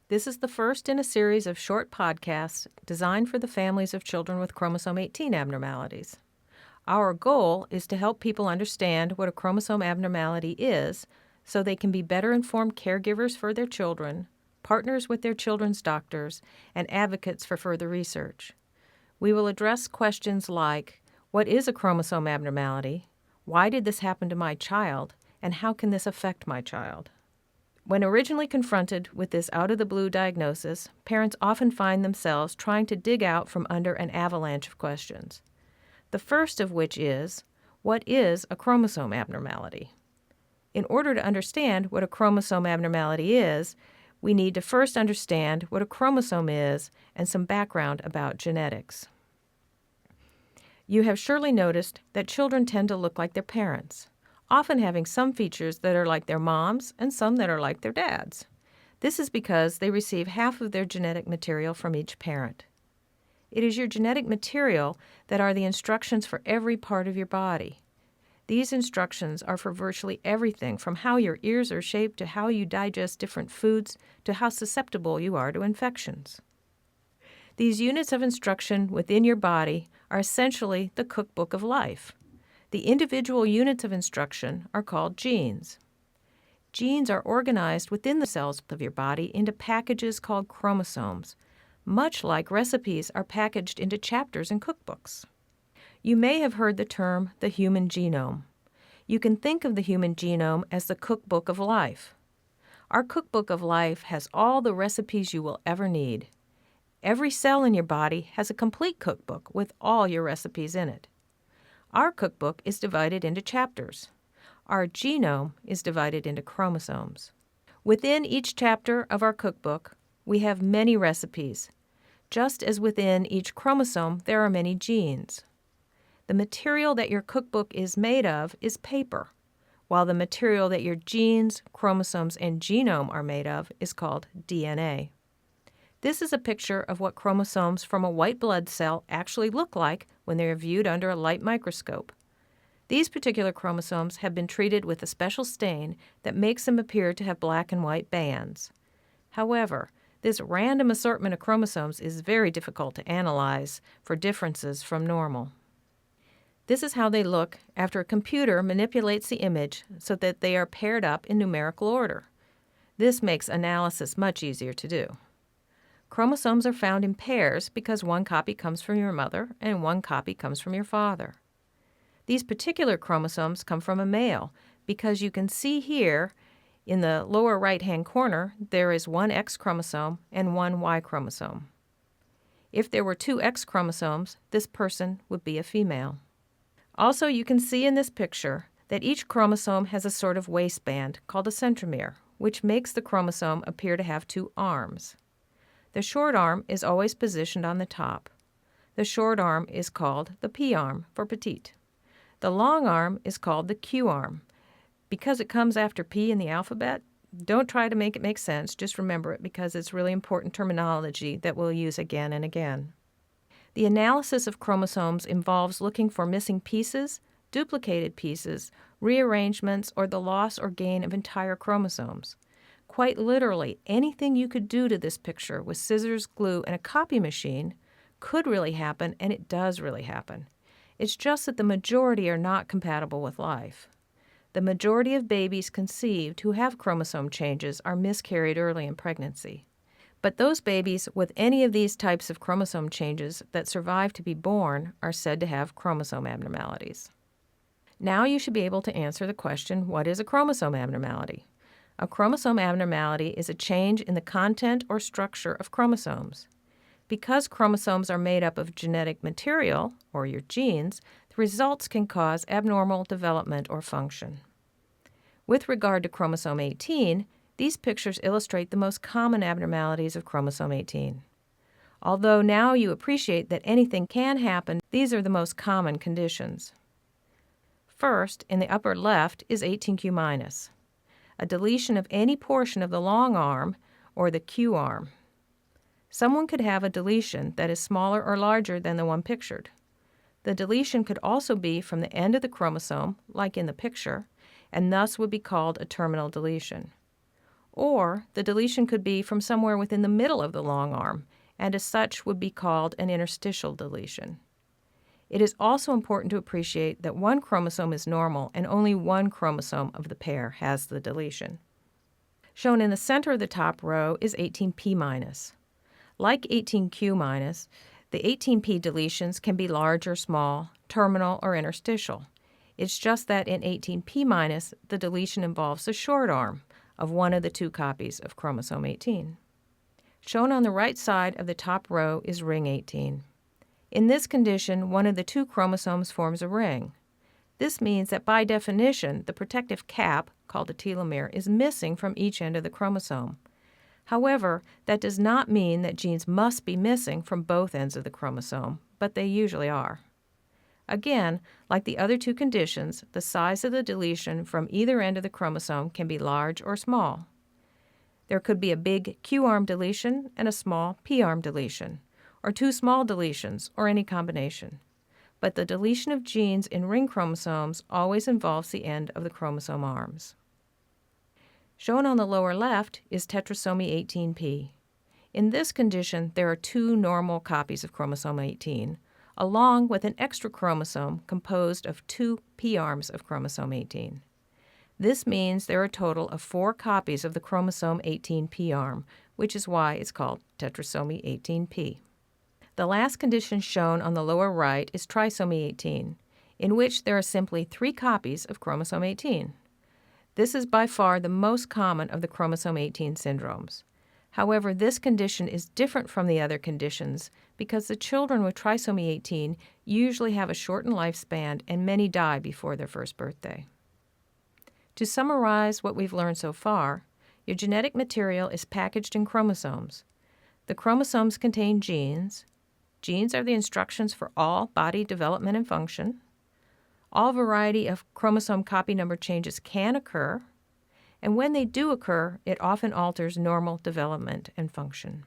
This is the first in a series of short podcasts designed for the families of children with chromosome 18 abnormalities. Our goal is to help people understand what a chromosome abnormality is so they can be better informed caregivers for their children, partners with their children's doctors, and advocates for further research. We will address questions like, what is a chromosome abnormality? Why did this happen to my child? And how can this affect my child? When originally confronted with this out-of-the-blue diagnosis, parents often find themselves trying to dig out from under an avalanche of questions. The first of which is, what is a chromosome abnormality? In order to understand what a chromosome abnormality is, we need to first understand what a chromosome is and some background about genetics. You have surely noticed that children tend to look like their parents, often having some features that are like their mom's and some that are like their dad's. This is because they receive half of their genetic material from each parent. It is your genetic material that are the instructions for every part of your body. These instructions are for virtually everything from how your ears are shaped to how you digest different foods to how susceptible you are to infections. These units of instruction within your body are essentially the cookbook of life. The individual units of instruction are called genes. Genes are organized within the cells of your body into packages called chromosomes, much like recipes are packaged into chapters in cookbooks. You may have heard the term the human genome. You can think of the human genome as the cookbook of life. Our cookbook of life has all the recipes you will ever need. Every cell in your body has a complete cookbook with all your recipes in it. Our cookbook is divided into chapters. Our genome is divided into chromosomes. Within each chapter of our cookbook, we have many recipes. Just as within each chromosome, there are many genes. The material that your cookbook is made of is paper, while the material that your genes, chromosomes, and genome are made of is called DNA. This is a picture of what chromosomes from a white blood cell actually look like when they are viewed under a light microscope. These particular chromosomes have been treated with a special stain that makes them appear to have black and white bands. However, this random assortment of chromosomes is very difficult to analyze for differences from normal. This is how they look after a computer manipulates the image so that they are paired up in numerical order. This makes analysis much easier to do. Chromosomes are found in pairs because one copy comes from your mother and one copy comes from your father. These particular chromosomes come from a male because you can see here in the lower right-hand corner there is one X chromosome and one Y chromosome. If there were two X chromosomes, this person would be a female. Also, you can see in this picture that each chromosome has a sort of waistband called a centromere, which makes the chromosome appear to have two arms. The short arm is always positioned on the top. The short arm is called the P arm for petite. The long arm is called the Q arm. Because it comes after P in the alphabet, don't try to make it make sense, just remember it because it's really important terminology that we'll use again and again. The analysis of chromosomes involves looking for missing pieces, duplicated pieces, rearrangements, or the loss or gain of entire chromosomes. Quite literally, anything you could do to this picture with scissors, glue, and a copy machine could really happen, and it does really happen. It's just that the majority are not compatible with life. The majority of babies conceived who have chromosome changes are miscarried early in pregnancy. But those babies with any of these types of chromosome changes that survive to be born are said to have chromosome abnormalities. Now you should be able to answer the question, what is a chromosome abnormality? A chromosome abnormality is a change in the content or structure of chromosomes. Because chromosomes are made up of genetic material, or your genes, the results can cause abnormal development or function. With regard to chromosome 18, these pictures illustrate the most common abnormalities of chromosome 18. Although now you appreciate that anything can happen, these are the most common conditions. First, in the upper left, is 18q-, a deletion of any portion of the long arm or the Q arm. Someone could have a deletion that is smaller or larger than the one pictured. The deletion could also be from the end of the chromosome, like in the picture, and thus would be called a terminal deletion. Or the deletion could be from somewhere within the middle of the long arm, and as such would be called an interstitial deletion. It is also important to appreciate that one chromosome is normal and only one chromosome of the pair has the deletion. Shown in the center of the top row is 18p-. Like 18q-, the 18p deletions can be large or small, terminal or interstitial. It's just that in 18p-, the deletion involves the short arm of one of the two copies of chromosome 18. Shown on the right side of the top row is ring 18. In this condition, one of the two chromosomes forms a ring. This means that by definition, the protective cap, called a telomere, is missing from each end of the chromosome. However, that does not mean that genes must be missing from both ends of the chromosome, but they usually are. Again, like the other two conditions, the size of the deletion from either end of the chromosome can be large or small. There could be a big Q-arm deletion and a small P-arm deletion, or two small deletions, or any combination. But the deletion of genes in ring chromosomes always involves the end of the chromosome arms. Shown on the lower left is tetrasomy 18p. In this condition, there are two normal copies of chromosome 18, along with an extra chromosome composed of two p-arms of chromosome 18. This means there are a total of 4 copies of the chromosome 18 p-arm, which is why it's called tetrasomy 18p. The last condition shown on the lower right is trisomy 18, in which there are simply 3 copies of chromosome 18. This is by far the most common of the chromosome 18 syndromes. However, this condition is different from the other conditions because the children with trisomy 18 usually have a shortened lifespan and many die before their first birthday. To summarize what we've learned so far, your genetic material is packaged in chromosomes. The chromosomes contain genes. Genes are the instructions for all body development and function. All variety of chromosome copy number changes can occur, and when they do occur, it often alters normal development and function.